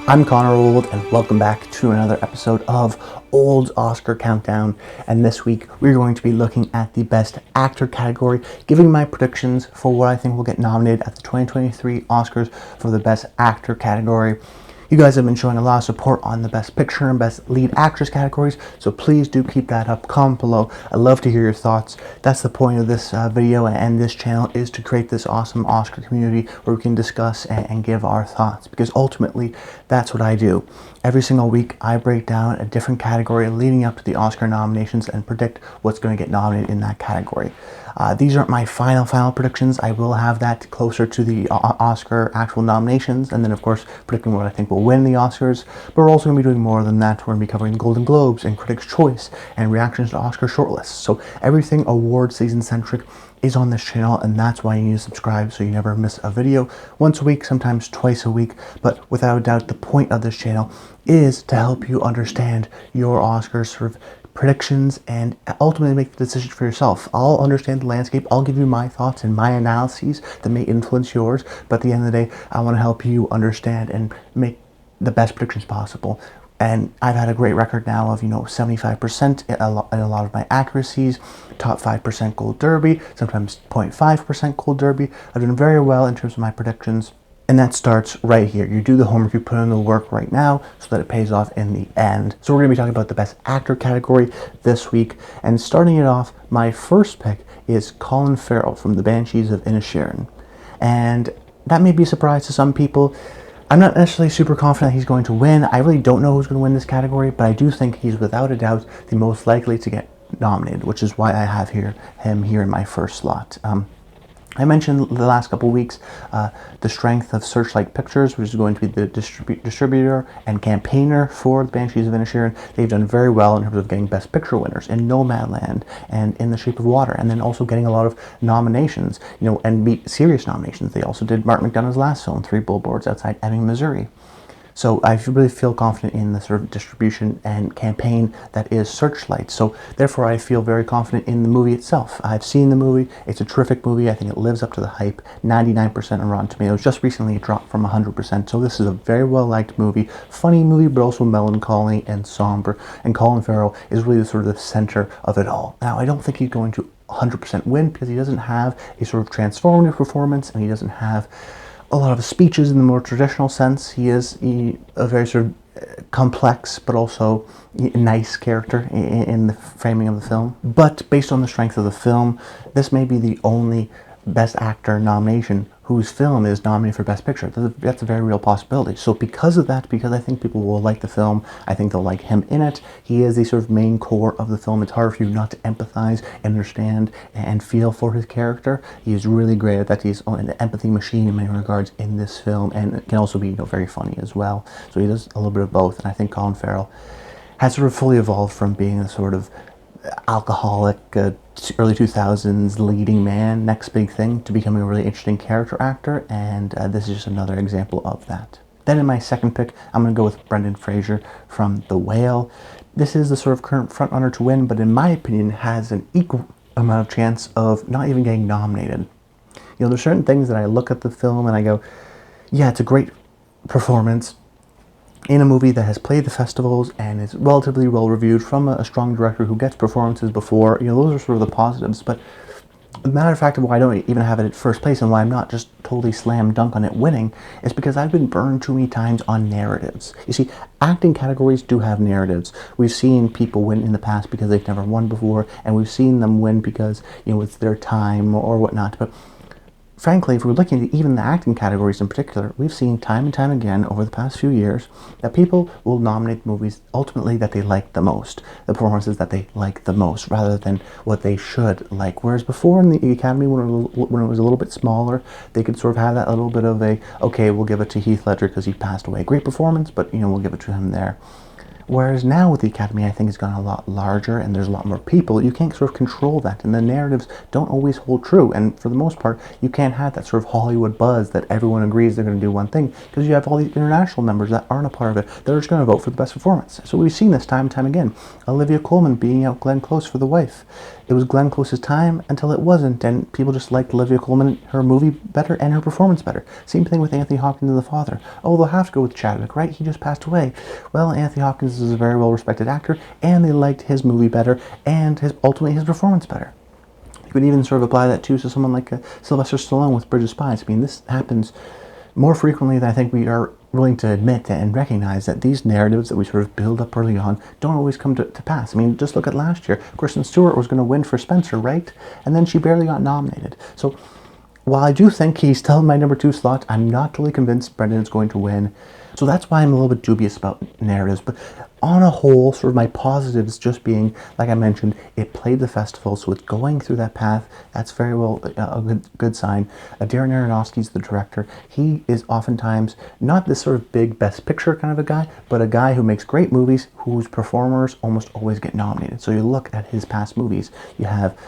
I'm Connor Old, and welcome back to another episode of Old's Oscar Countdown. And this week we're going to be looking at the Best Actor category, giving my predictions for what I think will get nominated at the 2023 Oscars for the Best Actor category. You guys have been showing a lot of support on the Best Picture and Best Lead Actress categories, so please do keep that up. Comment below. I'd love to hear your thoughts. That's the point of this video and this channel, is to create this awesome Oscar community where we can discuss and give our thoughts, because ultimately that's what I do. Every single week I break down a different category leading up to the Oscar nominations and predict what's going to get nominated in that category. These aren't my final predictions. I will have that closer to the Oscar actual nominations, and then of course predicting what I think will win the Oscars. But we're also going to be doing more than that. We're going to be covering the Golden Globes and Critics' Choice and reactions to Oscar shortlists. So everything award season centric is on this channel, and that's why you need to subscribe so you never miss a video. Once a week, sometimes twice a week, but without a doubt the point of this channel is to help you understand your Oscar sort of predictions and ultimately make the decision for yourself. I'll understand the landscape, I'll give you my thoughts and my analyses that may influence yours, but at the end of the day I want to help you understand and make the best predictions possible. And I've had a great record now of 75% in a lot of my accuracies, top 5% Gold Derby, sometimes 0.5% Gold Derby. I've done very well in terms of my predictions. And that starts right here. You do the homework, you put in the work right now so that it pays off in the end. So we're going to be talking about the Best Actor category this week. And starting it off, my first pick is Colin Farrell from the Banshees of Inisherin. And that may be a surprise to some people. I'm not necessarily super confident he's going to win. I really don't know who's going to win this category, but I do think he's without a doubt the most likely to get nominated, which is why I have him here in my first slot. I mentioned the last couple of weeks the strength of Searchlight Pictures, which is going to be the distributor and campaigner for the Banshees of Inisherin. They've done very well in terms of getting Best Picture winners in Nomadland and In the Shape of Water, and then also getting a lot of nominations, and serious nominations. They also did Mark McDonagh's last film, 3 Billboards Outside Ebbing, Missouri. So I really feel confident in the sort of distribution and campaign that is Searchlight. So therefore I feel very confident in the movie itself. I've seen the movie. It's a terrific movie. I think it lives up to the hype. 99% on Rotten Tomatoes. Just recently it dropped from 100%. So this is a very well liked movie. Funny movie, but also melancholy and somber. And Colin Farrell is really the sort of the center of it all. Now I don't think he's going to 100% win, because he doesn't have a sort of transformative performance, and he doesn't have a lot of speeches in the more traditional sense. He is a very sort of complex but also nice character in the framing of the film. But based on the strength of the film, this may be the only Best Actor nomination whose film is nominated for Best Picture. That's a very real possibility. So because of that, because I think people will like the film, I think they'll like him in it. He is the sort of main core of the film. It's hard for you not to empathize, understand, and feel for his character. He is really great at that. He's an empathy machine in many regards in this film, and it can also be very funny as well. So he does a little bit of both, and I think Colin Farrell has sort of fully evolved from being a sort of alcoholic, early 2000s leading man, next big thing, to becoming a really interesting character actor, and this is just another example of that. Then in my second pick, I'm going to go with Brendan Fraser from The Whale. This is the sort of current frontrunner to win, but in my opinion has an equal amount of chance of not even getting nominated. There's certain things that I look at the film and I go, yeah, it's a great performance in a movie that has played the festivals and is relatively well reviewed from a strong director who gets performances before. Those are sort of the positives. But the matter of fact of why I don't even have it at first place and why I'm not just totally slam dunk on it winning is because I've been burned too many times on narratives. You see, acting categories do have narratives. We've seen people win in the past because they've never won before, and we've seen them win because it's their time or whatnot. But frankly, if we're looking at even the acting categories in particular, we've seen time and time again over the past few years that people will nominate movies ultimately that they like the most, the performances that they like the most, rather than what they should like. Whereas before in the Academy, when it was a little bit smaller, they could sort of have that little bit of a, okay, we'll give it to Heath Ledger because he passed away. Great performance, but we'll give it to him there. Whereas now with the Academy, I think it's gotten a lot larger and there's a lot more people. You can't sort of control that, and the narratives don't always hold true. And for the most part, you can't have that sort of Hollywood buzz that everyone agrees they're going to do one thing, because you have all these international members that aren't a part of it. They're just going to vote for the best performance. So we've seen this time and time again. Olivia Colman beating out Glenn Close for The Wife. it was Glenn Close's time until it wasn't, and people just liked Olivia Colman, her movie better, and her performance better. Same thing with Anthony Hopkins in The Father. Oh, they'll have to go with Chadwick, right? He just passed away. Well, Anthony Hopkins is a very well-respected actor, and they liked his movie better, and ultimately his performance better. You could even sort of apply that too to someone like Sylvester Stallone with Bridge of Spies. I mean, this happens more frequently than I think we are willing to admit and recognize, that these narratives that we sort of build up early on don't always come to pass. I mean, just look at last year. Kristen Stewart was going to win for Spencer, right? And then she barely got nominated. So while I do think he's still in my number 2 slot, I'm not totally convinced Brendan is going to win. So that's why I'm a little bit dubious about narratives. But on a whole, sort of my positives just being, like I mentioned, it played the festival, so it's going through that path. That's very well a good sign. Darren Aronofsky's the director. He is oftentimes not this sort of big best picture kind of a guy, but a guy who makes great movies whose performers almost always get nominated. So you look at his past movies. You have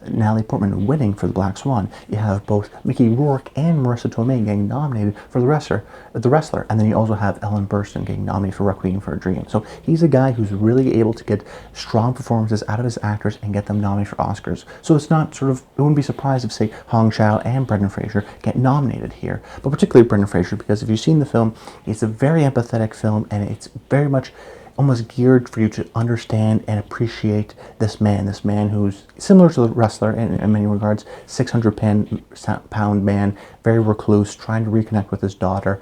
Natalie Portman winning for The Black Swan. You have both Mickey Rourke and Marissa Tomei getting nominated for The Wrestler. And then you also have Ellen Burstyn getting nominated for Requiem for a Dream. So he's a guy who's really able to get strong performances out of his actors and get them nominated for Oscars. So it's not sort of, it wouldn't be surprised if, say, Hong Chow and Brendan Fraser get nominated here. But particularly Brendan Fraser, because if you've seen the film, it's a very empathetic film, and it's very much almost geared for you to understand and appreciate this man who's similar to The Wrestler in many regards, 600-pound man, very recluse, trying to reconnect with his daughter.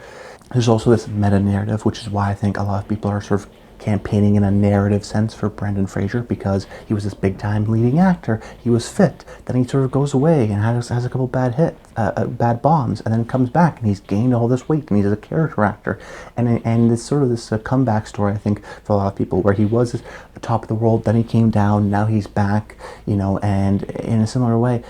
There's also this meta-narrative, which is why I think a lot of people are sort of campaigning in a narrative sense for Brendan Fraser, because he was this big-time leading actor. He was fit. Then he sort of goes away and has a couple bad bombs, and then comes back and he's gained all this weight and he's a character actor. And it's sort of this comeback story, I think, for a lot of people, where he was at the top of the world, then he came down, now he's back, and in a similar way,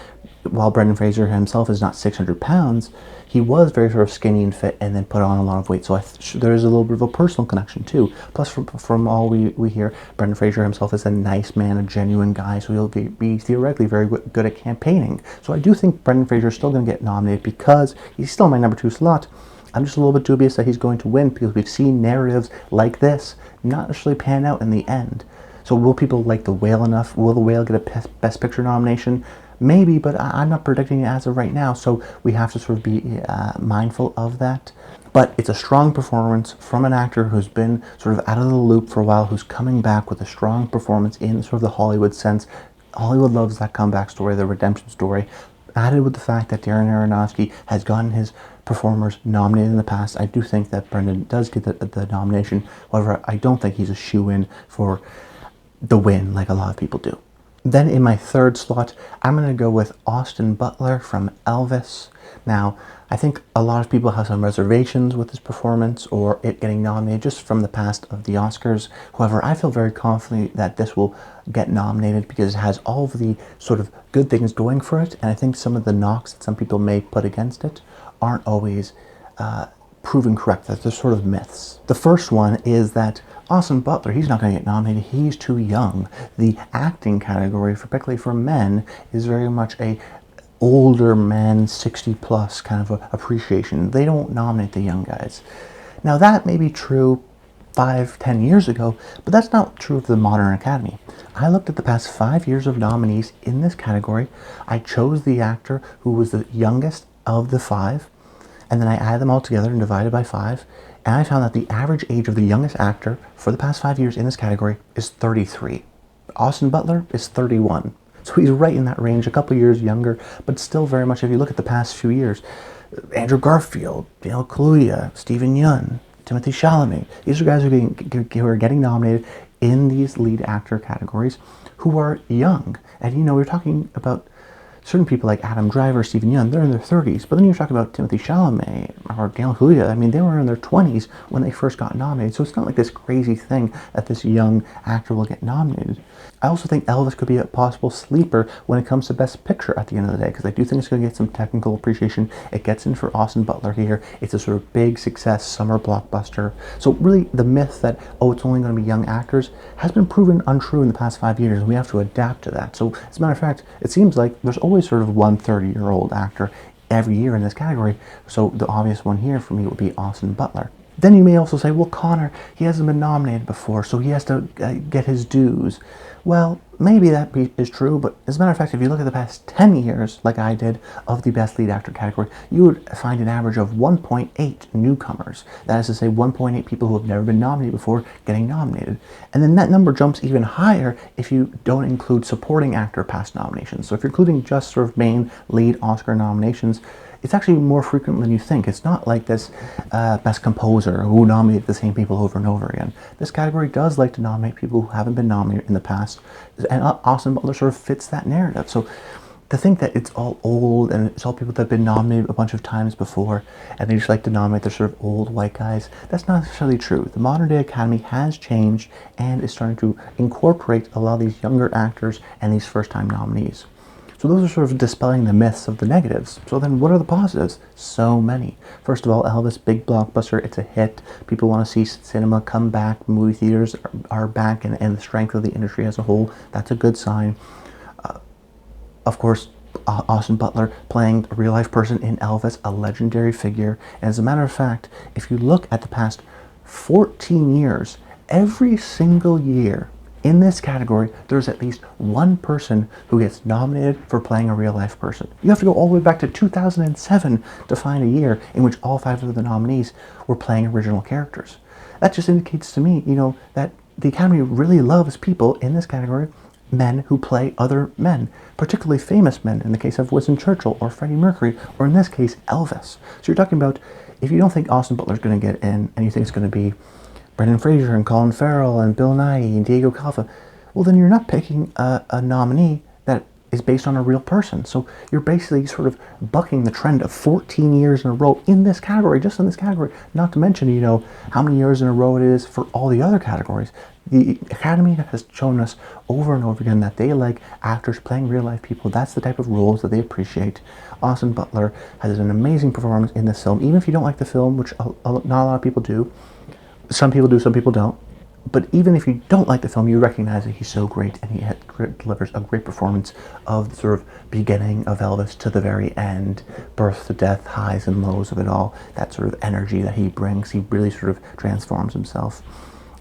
while Brendan Fraser himself is not 600 pounds, he was very sort of skinny and fit, and then put on a lot of weight. So there is a little bit of a personal connection too. Plus, from all we hear, Brendan Fraser himself is a nice man, a genuine guy, so he'll be theoretically very good at campaigning. So I do think Brendan Fraser is still going to get nominated, because he's still my number 2 slot. I'm just a little bit dubious that he's going to win, because we've seen narratives like this not necessarily pan out in the end. So will people like The Whale enough? Will The Whale get a Best Picture nomination? Maybe, but I'm not predicting it as of right now, so we have to sort of be mindful of that. But it's a strong performance from an actor who's been sort of out of the loop for a while, who's coming back with a strong performance in sort of the Hollywood sense. Hollywood loves that comeback story, the redemption story. Added with the fact that Darren Aronofsky has gotten his performers nominated in the past, I do think that Brendan does get the nomination. However, I don't think he's a shoo-in for the win like a lot of people do. Then in my 3rd slot, I'm going to go with Austin Butler from Elvis. Now, I think a lot of people have some reservations with this performance or it getting nominated just from the past of the Oscars. However, I feel very confident that this will get nominated, because it has all of the sort of good things going for it, and I think some of the knocks that some people may put against it aren't always proven correct, that they're sort of myths. The first one is that Austin Butler, he's not going to get nominated. He's too young. The acting category, particularly for men, is very much a older men, 60 plus kind of appreciation. They don't nominate the young guys. Now that may be true 5-10 years ago, but that's not true of the modern Academy. I looked at the past 5 years of nominees in this category. I chose the actor who was the youngest of the 5, and then I added them all together and divided by 5. And I found that the average age of the youngest actor for the past 5 years in this category is 33. Austin Butler is 31. So he's right in that range, a couple years younger, but still very much, if you look at the past few years, Andrew Garfield, Daniel Kaluuya, Stephen Yeun, Timothée Chalamet, these are guys who are getting nominated in these lead actor categories who are young. And we're talking about certain people like Adam Driver, Stephen Yeun, they're in their 30s. But then you're talking about Timothée Chalamet or Daniel Kaluuya. I mean, they were in their 20s when they first got nominated. So it's not like this crazy thing that this young actor will get nominated. I also think Elvis could be a possible sleeper when it comes to Best Picture at the end of the day, because I do think it's going to get some technical appreciation. It gets in for Austin Butler here. It's a sort of big success summer blockbuster. So really the myth that, it's only going to be young actors has been proven untrue in the past 5 years, and we have to adapt to that. So as a matter of fact, it seems like there's always sort of one 30-year-old actor every year in this category. So the obvious one here for me would be Austin Butler. Then you may also say, well, Connor, he hasn't been nominated before, so he has to get his dues. Well, maybe that is true, but as a matter of fact, if you look at the past 10 years, like I did, of the Best Lead Actor category, you would find an average of 1.8 newcomers. That is to say, 1.8 people who have never been nominated before getting nominated. And then that number jumps even higher if you don't include supporting actor past nominations. So if you're including just sort of main lead Oscar nominations, it's actually more frequent than you think. It's not like this Best Composer who nominated the same people over and over again. This category does like to nominate people who haven't been nominated in the past, and Austin Butler sort of fits that narrative. So to think that it's all old and it's all people that have been nominated a bunch of times before and they just like to nominate their sort of old white guys, that's not necessarily true. The modern day Academy has changed and is starting to incorporate a lot of these younger actors and these first time nominees. So those are sort of dispelling the myths of the negatives. So then what are the positives? So many. First of all, Elvis, big blockbuster, it's a hit. People want to see cinema come back. Movie theaters are back, and the strength of the industry as a whole. That's a good sign. Of course, Austin Butler playing a real-life person in Elvis, a legendary figure. And as a matter of fact, if you look at the past 14 years, every single year, in this category, there's at least one person who gets nominated for playing a real-life person. You have to go all the way back to 2007 to find a year in which all 5 of the nominees were playing original characters. That just indicates to me, that the Academy really loves people in this category, men who play other men, particularly famous men, in the case of Winston Churchill or Freddie Mercury, or in this case, Elvis. So you're talking about, if you don't think Austin Butler's going to get in, and you think it's going to be Brendan Fraser and Colin Farrell and Bill Nighy and Diego Calva, well then you're not picking a nominee that is based on a real person. So you're basically sort of bucking the trend of 14 years in a row in this category, just in this category, not to mention, how many years in a row it is for all the other categories. The Academy has shown us over and over again that they like actors playing real life people. That's the type of roles that they appreciate. Austin Butler has an amazing performance in this film, even if you don't like the film, which not a lot of people do. Some people do, some people don't. But even if you don't like the film, you recognize that he's so great, and he delivers a great performance of the sort of beginning of Elvis to the very end, birth to death, highs and lows of it all. That sort of energy that he brings, he really sort of transforms himself.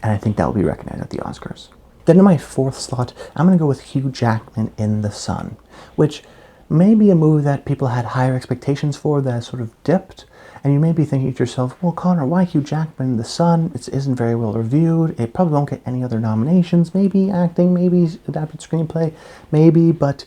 And I think that will be recognized at the Oscars. Then in my 4th slot, I'm going to go with Hugh Jackman in The Son, which may be a movie that people had higher expectations for that sort of dipped. And you may be thinking to yourself, well, Connor, why Hugh Jackman? The Son, it isn't very well reviewed. It probably won't get any other nominations. Maybe acting, maybe adapted screenplay, maybe. But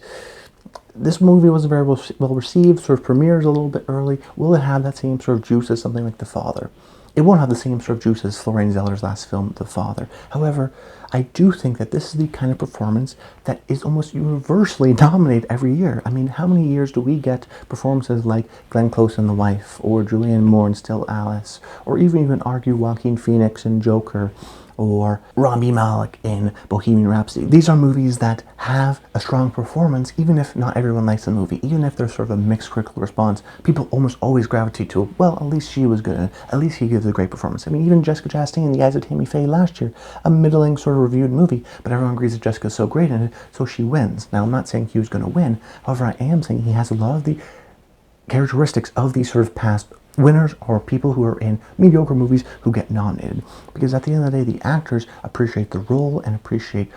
this movie wasn't very well received, sort of premieres a little bit early. Will it have that same sort of juice as something like The Father? It won't have the same sort of juice as Florian Zeller's last film, The Father. However, I do think that this is the kind of performance that is almost universally nominated every year. I mean, how many years do we get performances like Glenn Close in The Wife, or Julianne Moore in Still Alice, or even argue Joaquin Phoenix in Joker, or Rami Malek in Bohemian Rhapsody. These are movies that have a strong performance, even if not everyone likes the movie, even if there's sort of a mixed critical response. People almost always gravitate to, well, at least she was good, at least he gives a great performance. I mean, even Jessica Chastain, The Eyes of Tammy Faye last year, a middling sort of reviewed movie, but everyone agrees that Jessica's so great in it, so she wins. Now, I'm not saying Hugh's going to win, however, I am saying he has a lot of the characteristics of these sort of past winners or people who are in mediocre movies who get nominated. Because at the end of the day, the actors appreciate the role and appreciate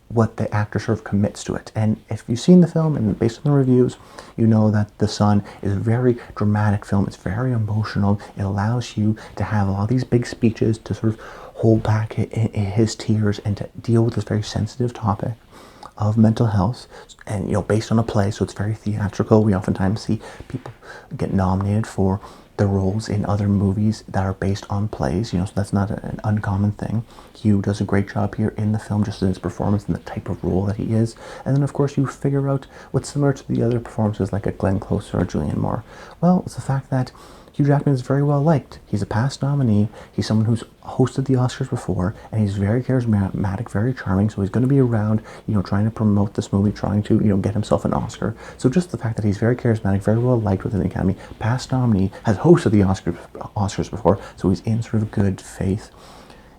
what the actor sort of commits to it. And if you've seen the film, and based on the reviews, you know that The Son is a very dramatic film. It's very emotional. It allows you to have all these big speeches, to sort of hold back his tears, and to deal with this very sensitive topic of mental health, and based on a play, so it's very theatrical. We oftentimes see people get nominated for the roles in other movies that are based on plays, so that's not an uncommon thing. Hugh does a great job here in the film, just in his performance and the type of role that he is. And then, of course, you figure out what's similar to the other performances like a Glenn Close or Julianne Moore. Well, it's the fact that Hugh Jackman is very well liked. He's a past nominee. He's someone who's hosted the Oscars before, and he's very charismatic, very charming. So he's going to be around, trying to promote this movie, trying to, get himself an Oscar. So just the fact that he's very charismatic, very well liked within the Academy, past nominee, has hosted the Oscars before, so he's in sort of good faith.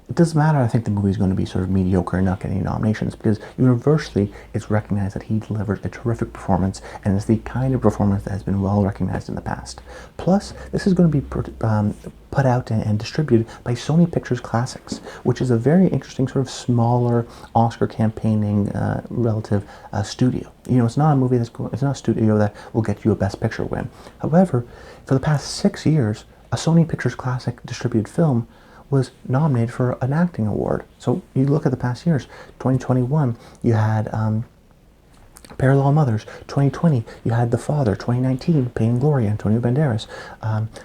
it doesn't matter. I think the movie is going to be sort of mediocre and not getting nominations, because universally it's recognized that he delivered a terrific performance, and it's the kind of performance that has been well recognized in the past. Plus, this is going to be put out and distributed by Sony Pictures Classics, which is a very interesting sort of smaller Oscar campaigning relative studio. You know, it's not a movie it's not a studio that will get you a Best Picture win. However, for the past 6 years, a Sony Pictures Classic distributed film was nominated for an acting award. So you look at the past years. 2021, you had Parallel Mothers. 2020, you had The Father. 2019, Pain and Glory, Antonio Banderas.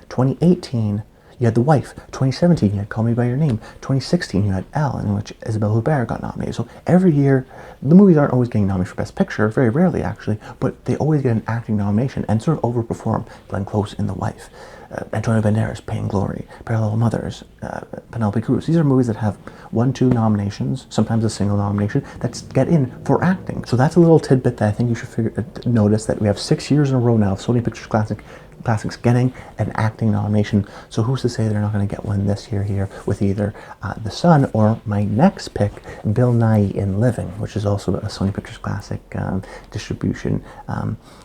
2018, you had The Wife. 2017, you had Call Me By Your Name. 2016, you had Elle, in which Isabelle Huppert got nominated. So every year, the movies aren't always getting nominated for Best Picture, very rarely actually, but they always get an acting nomination and sort of overperform Glenn Close in The Wife. Antonio Banderas, Pain and Glory, Parallel Mothers, Penelope Cruz. These are movies that have 1, 2 nominations, sometimes a single nomination, that get in for acting. So that's a little tidbit that I think you should notice, that we have 6 years in a row now of Sony Pictures Classics getting an acting nomination. So who's to say they're not going to get one this year here with either The Son or my next pick, Bill Nighy in Living, which is also a Sony Pictures Classic distribution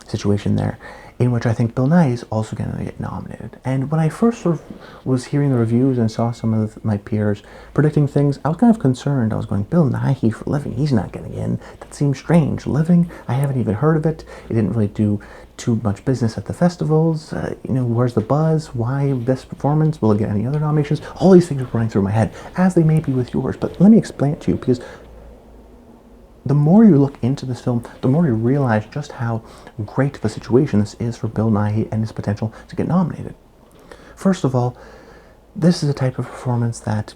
situation there, in which I think Bill Nighy is also going to get nominated. And when I first sort of was hearing the reviews and saw some of my peers predicting things, I was kind of concerned. I was going, Bill Nighy for Living, he's not getting in. That seems strange. Living, I haven't even heard of it. It didn't really do too much business at the festivals. You know, where's the buzz? Why Best Performance? Will it get any other nominations? All these things are running through my head, as they may be with yours. But let me explain it to you, because the more you look into this film, the more you realize just how great of a situation this is for Bill Nighy and his potential to get nominated. First of all, this is a type of performance that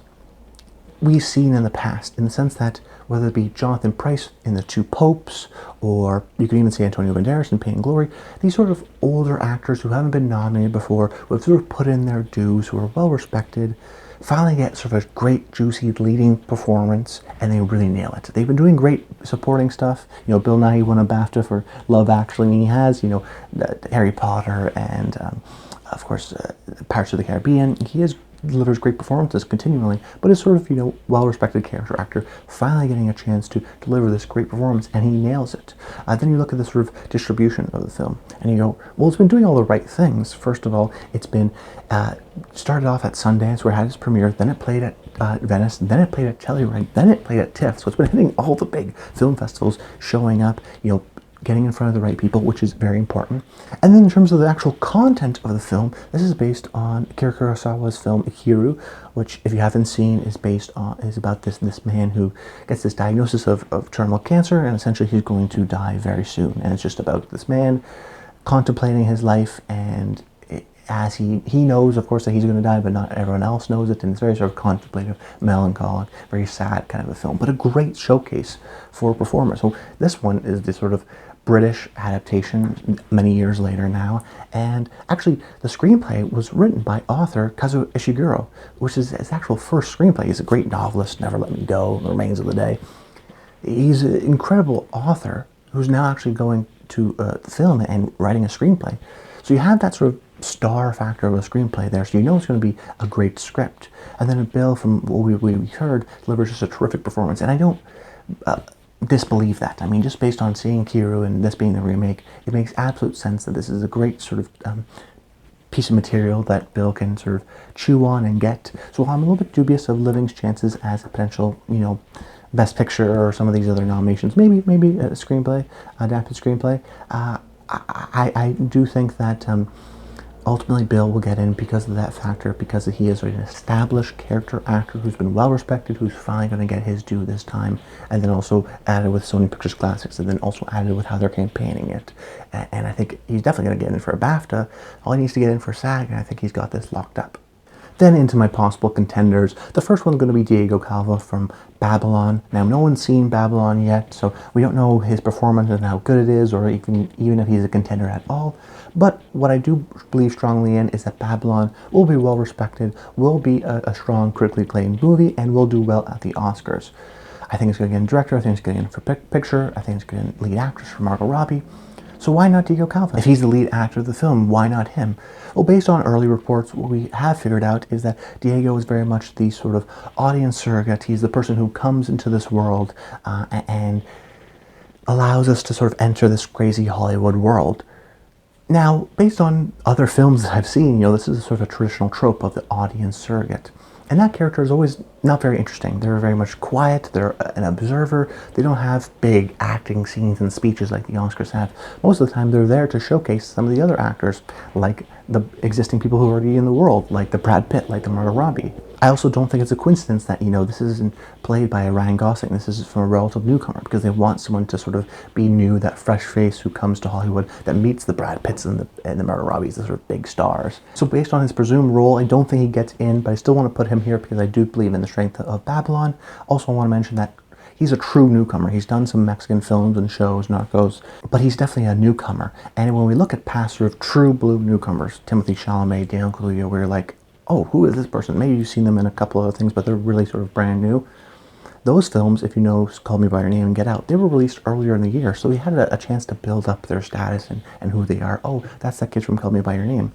we've seen in the past, in the sense that whether it be Jonathan Pryce in The Two Popes, or you can even say Antonio Banderas in Pain and Glory, these sort of older actors who haven't been nominated before, who have sort of put in their dues, who are well respected, finally get sort of a great, juicy leading performance, and they really nail it. They've been doing great supporting stuff. You know, Bill Nighy won a BAFTA for Love Actually, and he has, you know, Harry Potter and, of course, Pirates of the Caribbean. He delivers great performances continually, but is sort of, you know, well-respected character actor, finally getting a chance to deliver this great performance, and he nails it. Then you look at the sort of distribution of the film, and you go, well, it's been doing all the right things. First of all, it's been started off at Sundance, where it had its premiere, then it played at Venice, then it played at Telluride, then it played at TIFF, so it's been hitting all the big film festivals, showing up, you know, getting in front of the right people, which is very important. And then in terms of the actual content of the film, this is based on Akira Kurosawa's film Ikiru, which, if you haven't seen, is about this man who gets this diagnosis of terminal cancer, and essentially he's going to die very soon. And it's just about this man contemplating his life, and as he knows, of course, that he's going to die, but not everyone else knows it, and it's very sort of contemplative, melancholic, very sad kind of a film, but a great showcase for performers. So this one is this sort of British adaptation many years later now, and actually the screenplay was written by author Kazuo Ishiguro, which is his actual first screenplay. He's a great novelist, Never Let Me Go, The Remains of the Day. He's an incredible author who's now actually going to film and writing a screenplay. So you have that sort of star factor of a screenplay there, so you know it's going to be a great script. And then Bill, from what we heard, delivers just a terrific performance, and I don't disbelieve that. I mean, just based on seeing Kiru and this being the remake, it makes absolute sense that this is a great sort of piece of material that Bill can sort of chew on and get. So while I'm a little bit dubious of Living's chances as a potential, you know, Best Picture or some of these other nominations, maybe a screenplay, adapted screenplay, I do think that ultimately Bill will get in because of that factor, because he is an established character actor who's been well respected, who's finally going to get his due this time, and then also added with Sony Pictures Classics, and then also added with how they're campaigning it. And I think he's definitely going to get in for a BAFTA. All he needs to get in for SAG, and I think he's got this locked up. Then into my possible contenders. The first one's going to be Diego Calva from Babylon. Now, no one's seen Babylon yet, so we don't know his performance and how good it is, or even if he's a contender at all. But what I do believe strongly in is that Babylon will be well respected, will be a strong, critically acclaimed movie, and will do well at the Oscars. I think it's going to get in director, I think it's going to get in for picture, I think it's going to get in lead actress for Margot Robbie. So why not Diego Calva? If he's the lead actor of the film, why not him? Well, based on early reports, what we have figured out is that Diego is very much the sort of audience surrogate. He's the person who comes into this world and allows us to sort of enter this crazy Hollywood world. Now, based on other films that I've seen, this is a sort of a traditional trope of the audience surrogate. And that character is always not very interesting. They're very much quiet, they're an observer, they don't have big acting scenes and speeches like the Oscars have. Most of the time they're there to showcase some of the other actors, like the existing people who are already in the world, like the Brad Pitt, like the Margot Robbie. I also don't think it's a coincidence that, this isn't played by a Ryan Gosling. This is from a relative newcomer, because they want someone to sort of be new, that fresh face who comes to Hollywood, that meets the Brad Pitts and the Margot Robbies, the sort of big stars. So based on his presumed role, I don't think he gets in, but I still want to put him here because I do believe in the strength of Babylon. Also, I want to mention that he's a true newcomer. He's done some Mexican films and shows, Narcos, but he's definitely a newcomer. And when we look at past sort of true blue newcomers, Timothée Chalamet, Daniel Kaluuya, we're like, oh, who is this person? Maybe you've seen them in a couple other things, but they're really sort of brand new. Those films, if you know Call Me By Your Name and Get Out, they were released earlier in the year, so we had a chance to build up their status and who they are. Oh, that's that kid from Call Me By Your Name.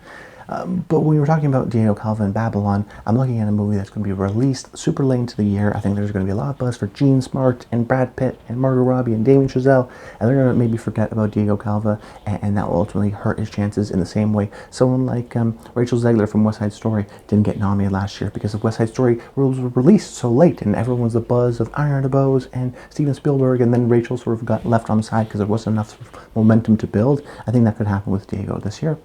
But when we were talking about Diego Calva and Babylon, I'm looking at a movie that's going to be released super late into the year. I think there's going to be a lot of buzz for Gene Smart and Brad Pitt and Margot Robbie and Damien Chazelle, and they're going to maybe forget about Diego Calva, and that will ultimately hurt his chances in the same way someone like Rachel Zegler from West Side Story didn't get nominated last year because of West Side Story was released so late, and everyone was the buzz of Iron the Bows and Steven Spielberg, and then Rachel sort of got left on the side because there wasn't enough sort of momentum to build. I think that could happen with Diego this year.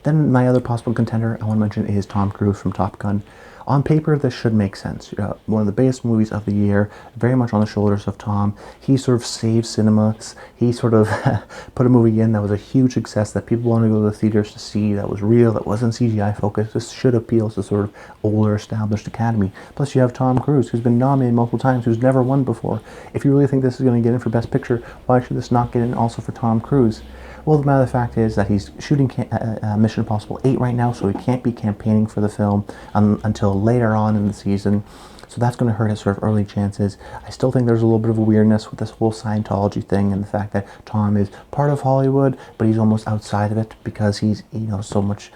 Then my other possible contender I want to mention is Tom Cruise from Top Gun. On paper, this should make sense. One of the biggest movies of the year, very much on the shoulders of Tom. He sort of saved cinemas. He sort of put a movie in that was a huge success that people want to go to the theaters to see, that was real, that wasn't CGI focused. This should appeal to sort of older established Academy. Plus you have Tom Cruise, who's been nominated multiple times, who's never won before. If you really think this is going to get in for Best Picture, why should this not get in also for Tom Cruise? Well, the matter of the fact is that he's shooting Mission Impossible 8 right now, so he can't be campaigning for the film until later on in the season. So that's going to hurt his sort of early chances. I still think there's a little bit of a weirdness with this whole Scientology thing and the fact that Tom is part of Hollywood, but he's almost outside of it because he's, so much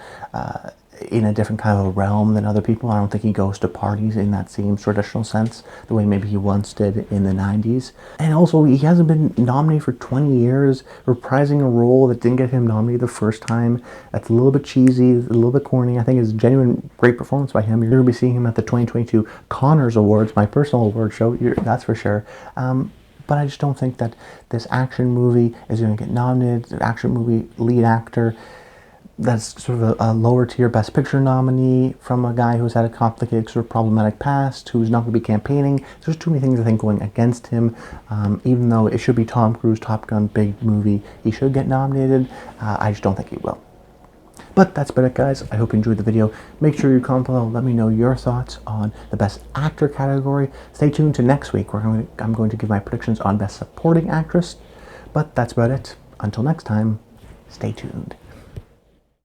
in a different kind of a realm than other people. I don't think he goes to parties in that same traditional sense, the way maybe he once did in the 90s. And also, he hasn't been nominated for 20 years, reprising a role that didn't get him nominated the first time. That's a little bit cheesy, a little bit corny. I think it's a genuine great performance by him. You're going to be seeing him at the 2022 Connors Awards, my personal award show, that's for sure. But I just don't think that this action movie is going to get nominated. The action movie lead actor, that's sort of a lower tier Best Picture nominee from a guy who's had a complicated, sort of problematic past, who's not going to be campaigning. There's too many things I think going against him. Even though it should be Tom Cruise, Top Gun, big movie, he should get nominated. I just don't think he will. But that's about it, guys. I hope you enjoyed the video. Make sure you comment below and let me know your thoughts on the Best Actor category. Stay tuned to next week where I'm going to give my predictions on Best Supporting Actress. But that's about it. Until next time, stay tuned.